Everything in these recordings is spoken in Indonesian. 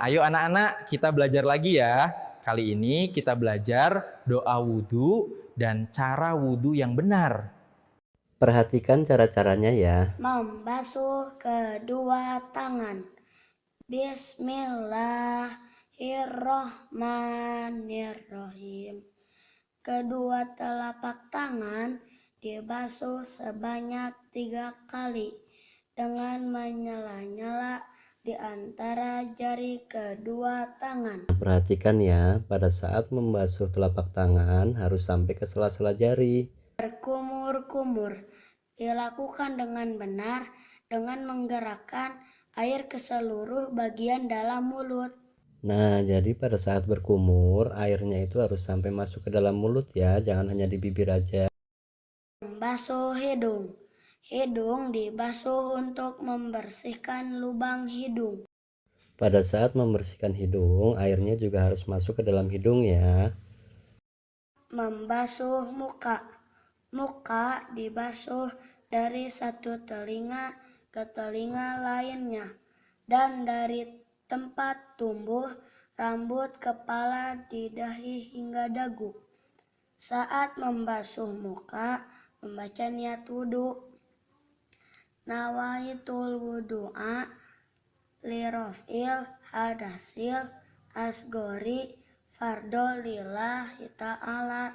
Ayo anak-anak, kita belajar lagi ya. Kali ini kita belajar doa wudhu dan cara wudhu yang benar. Perhatikan cara-caranya ya. Membasuh kedua tangan. Bismillahirrohmanirrohim. Kedua telapak tangan dibasuh sebanyak 3 kali dengan menyela-nyela di antara jari kedua tangan. Perhatikan ya, pada saat membasuh telapak tangan harus sampai ke sela-sela jari. Berkumur-kumur dilakukan dengan benar dengan menggerakkan air ke seluruh bagian dalam mulut. Nah, jadi pada saat berkumur, airnya itu harus sampai masuk ke dalam mulut ya, jangan hanya di bibir aja. Membasuh hidung. Hidung dibasuh untuk membersihkan lubang hidung. Pada saat membersihkan hidung, airnya juga harus masuk ke dalam hidung ya. Membasuh muka. Muka dibasuh dari satu telinga ke telinga lainnya dan dari tempat tumbuh rambut kepala di dahi hingga dagu. Saat membasuh muka, membaca niat wudhu. Nawaitul wudu'a lirofil hadasil asgori fardol lillahi ta'ala.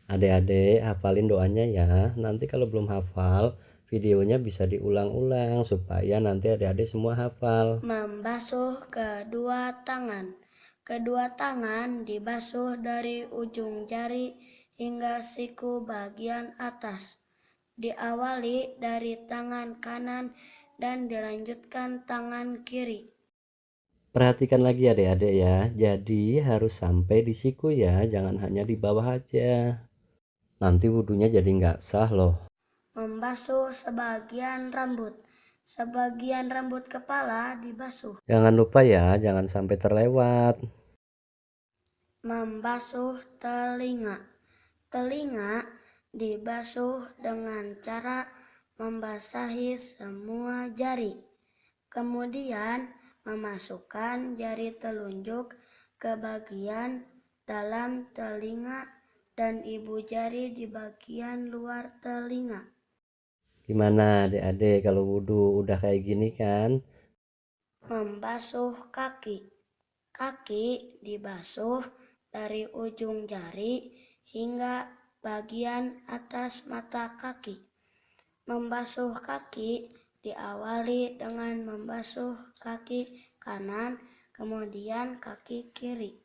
Adik-adik, hafalin doanya ya. Nanti kalau belum hafal, videonya bisa diulang-ulang supaya nanti adik-adik semua hafal. Membasuh kedua tangan. Kedua tangan dibasuh dari ujung jari hingga siku bagian atas. Diawali dari tangan kanan dan dilanjutkan tangan kiri. Perhatikan lagi adik-adik ya, jadi harus sampai di siku ya, jangan hanya di bawah aja. Nanti wudhunya jadi nggak sah loh. Membasuh sebagian rambut. Sebagian rambut kepala dibasuh. Jangan lupa ya, jangan sampai terlewat. Membasuh telinga. Telinga dibasuh dengan cara membasahi semua jari. Kemudian memasukkan jari telunjuk ke bagian dalam telinga dan ibu jari di bagian luar telinga. Gimana adik-adik kalau wudhu udah kayak gini kan? Membasuh kaki. Kaki dibasuh dari ujung jari hingga bagian atas mata kaki. Membasuh kaki diawali dengan membasuh kaki kanan, kemudian kaki kiri.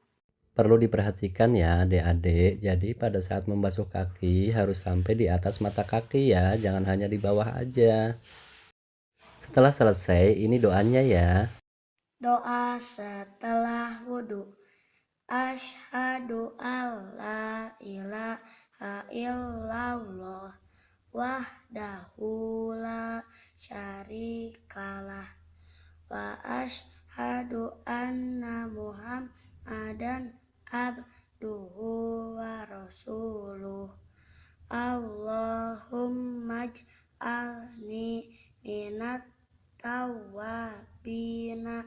Perlu diperhatikan ya adik-adik, jadi pada saat membasuh kaki harus sampai di atas mata kaki ya, jangan hanya di bawah aja. Setelah selesai, ini doanya ya. Doa setelah wudhu. Asyhadu alla ilaha illallah wahdahu la syarikalah wa asyhadu anna muhammadan abduhu wa rasuluh. Allahumma ij'alni minat tawwabina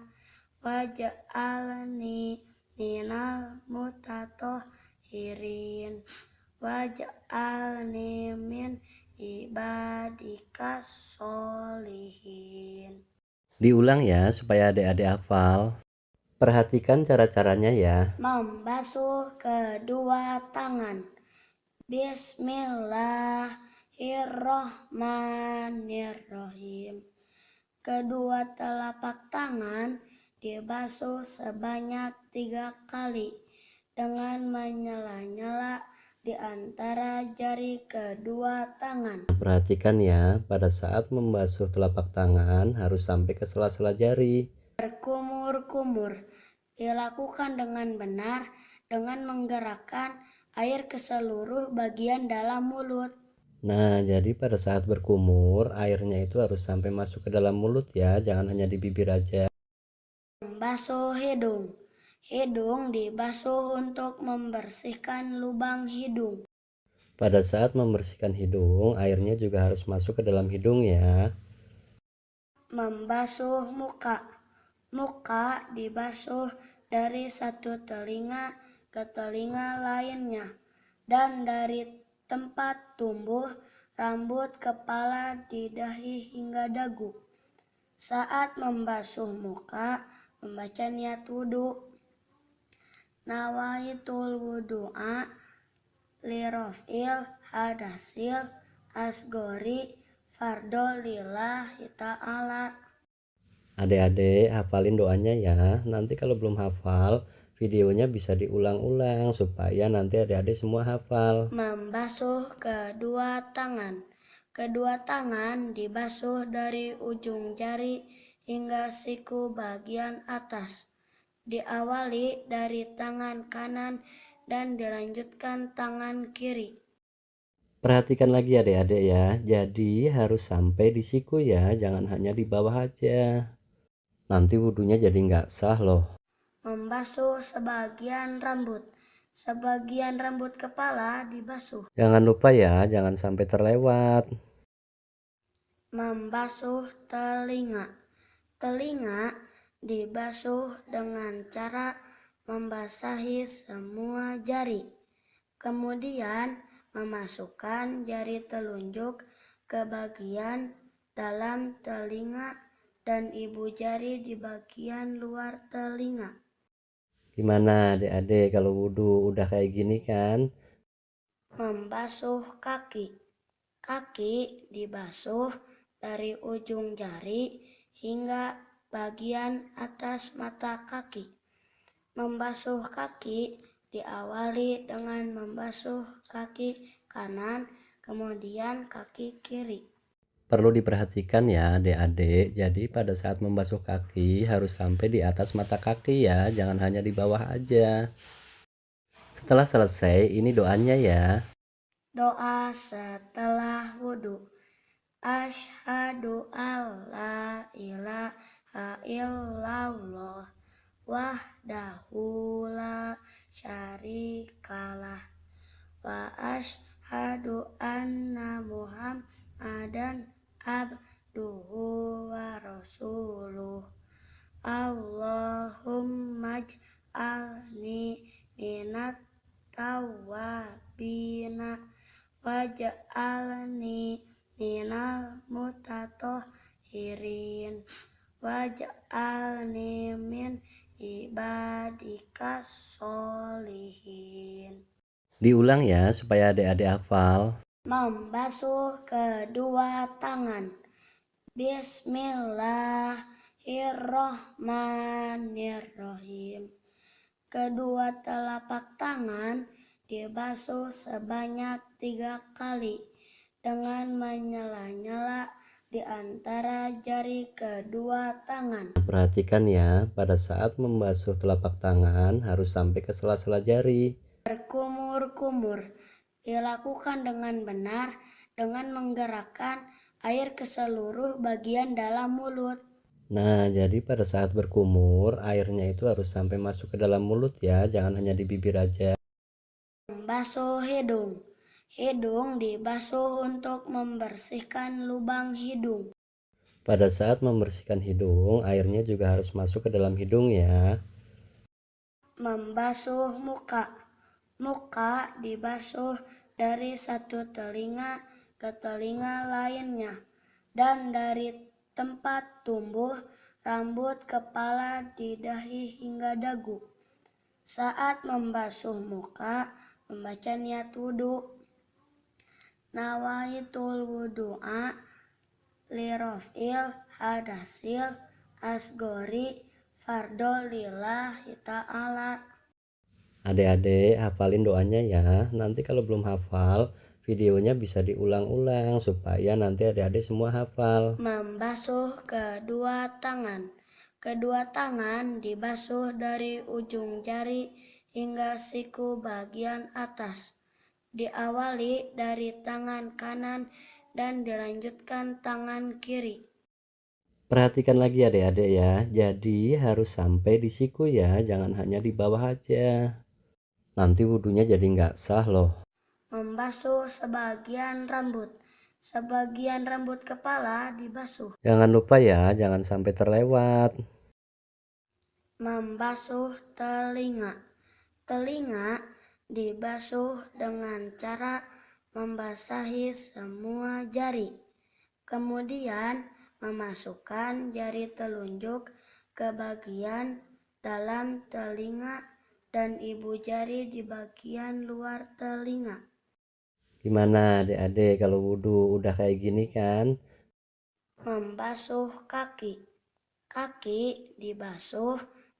waj'alni minal mutatahhirin waj'alni min ibadikas sholihin. Diulang ya supaya adik-adik hafal. Perhatikan cara-caranya ya. Membasuh kedua tangan. Bismillahirrohmanirrohim. Kedua telapak tangan dibasuh sebanyak 3 kali dengan menyela-nyela di antara jari kedua tangan. Perhatikan ya, pada saat membasuh telapak tangan harus sampai ke sela-sela jari. Berkumur-kumur dilakukan dengan benar dengan menggerakkan air ke seluruh bagian dalam mulut. Nah, jadi pada saat berkumur, airnya itu harus sampai masuk ke dalam mulut ya, jangan hanya di bibir aja. Membasuh hidung. Hidung dibasuh untuk membersihkan lubang hidung. Pada saat membersihkan hidung, airnya juga harus masuk ke dalam hidung ya. Membasuh muka. Muka dibasuh dari satu telinga ke telinga lainnya, dan dari tempat tumbuh rambut kepala di dahi hingga dagu. Saat membasuh muka, membaca niat wudhu. Nawaitul wudu'a lirofil hadasil asgori fardol lillahi ta'ala. Adik-adik hafalin doanya ya. Nanti kalau belum hafal, videonya bisa diulang-ulang supaya nanti adik-adik semua hafal. Membasuh kedua tangan. Kedua tangan dibasuh dari ujung jari hingga siku bagian atas. Diawali dari tangan kanan dan dilanjutkan tangan kiri. Perhatikan lagi adik-adik ya. Jadi harus sampai di siku ya, jangan hanya di bawah aja. Nanti wudhunya jadi nggak sah loh. Membasuh sebagian rambut. Sebagian rambut kepala dibasuh. Jangan lupa ya, jangan sampai terlewat. Membasuh telinga. Telinga dibasuh dengan cara membasahi semua jari. Kemudian memasukkan jari telunjuk ke bagian dalam telinga dan ibu jari di bagian luar telinga. Gimana adik-adik kalau wudhu udah kayak gini kan? Membasuh kaki. Kaki dibasuh dari ujung jari hingga bagian atas mata kaki. Membasuh kaki diawali dengan membasuh kaki kanan, kemudian kaki kiri. Perlu diperhatikan ya adik-adik. Jadi pada saat membasuh kaki harus sampai di atas mata kaki ya, jangan hanya di bawah aja. Setelah selesai, ini doanya ya. Doa setelah wudhu. Asyhadu alla ilaha illallah wahdahu la syarikalah wa asyhadu anna muhammadan abduhu wa rasuluh. Allahumma ij'alni minat tawwabina waj'alni minal mutatahhirin waj'alni min ibadikas sholihin. Diulang ya supaya adik-adik hafal. Membasuh kedua tangan. Bismillahirrohmanirrohim. Kedua telapak tangan dibasuh sebanyak 3 kali dengan menyela-nyela di antara jari kedua tangan. Perhatikan ya, pada saat membasuh telapak tangan harus sampai ke sela-sela jari. Berkumur-kumur dilakukan dengan benar dengan menggerakkan air ke seluruh bagian dalam mulut. Nah, jadi pada saat berkumur, airnya itu harus sampai masuk ke dalam mulut ya, jangan hanya di bibir aja. Membasuh hidung. Hidung dibasuh untuk membersihkan lubang hidung. Pada saat membersihkan hidung, airnya juga harus masuk ke dalam hidung ya. Membasuh muka. Muka dibasuh dari satu telinga ke telinga lainnya, dan dari tempat tumbuh rambut kepala di dahi hingga dagu. Saat membasuh muka, membaca niat wudhu. Nawaitul wudu'a lirofil hadasil asgori fardol lillahi ta'ala. Adik-adik hafalin doanya ya. Nanti kalau belum hafal, videonya bisa diulang-ulang supaya nanti adik-adik semua hafal. Membasuh kedua tangan. Kedua tangan dibasuh dari ujung jari hingga siku bagian atas. Diawali dari tangan kanan dan dilanjutkan tangan kiri. Perhatikan lagi adik-adik ya. Jadi harus sampai di siku ya, jangan hanya di bawah aja. Nanti wudhunya jadi nggak sah loh. Membasuh sebagian rambut. Sebagian rambut kepala dibasuh. Jangan lupa ya, jangan sampai terlewat. Membasuh telinga. Telinga dibasuh dengan cara membasahi semua jari. Kemudian memasukkan jari telunjuk ke bagian dalam telinga dan ibu jari di bagian luar telinga. Gimana adik-adik kalau wudhu udah kayak gini kan? Membasuh kaki. Kaki dibasuh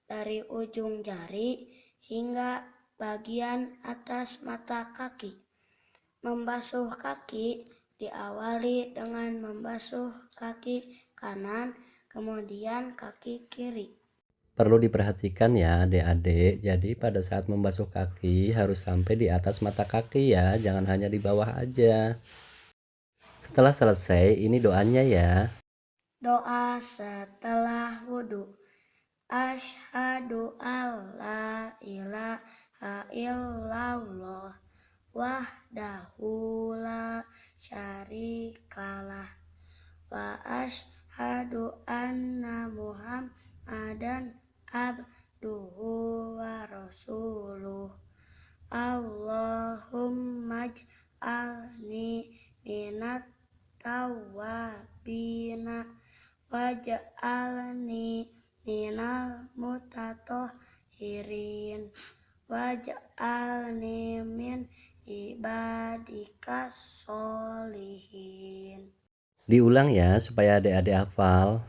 dari ujung jari hingga bagian atas mata kaki. Membasuh kaki diawali dengan membasuh kaki kanan, kemudian kaki kiri. Perlu diperhatikan ya adik-adik, jadi pada saat membasuh kaki harus sampai di atas mata kaki ya, jangan hanya di bawah aja. Setelah selesai, ini doanya ya. Doa setelah wudhu. Asyhadu alla ilaha illallah wahdahu la syarikalah wa asyhadu anna muhammadan abduhu wa rasuluh. Allahumma ij'alni minat tawwabina waj'alni minal mutatahhirin waj'alni min ibadikas sholihin. Diulang ya supaya adik-adik hafal.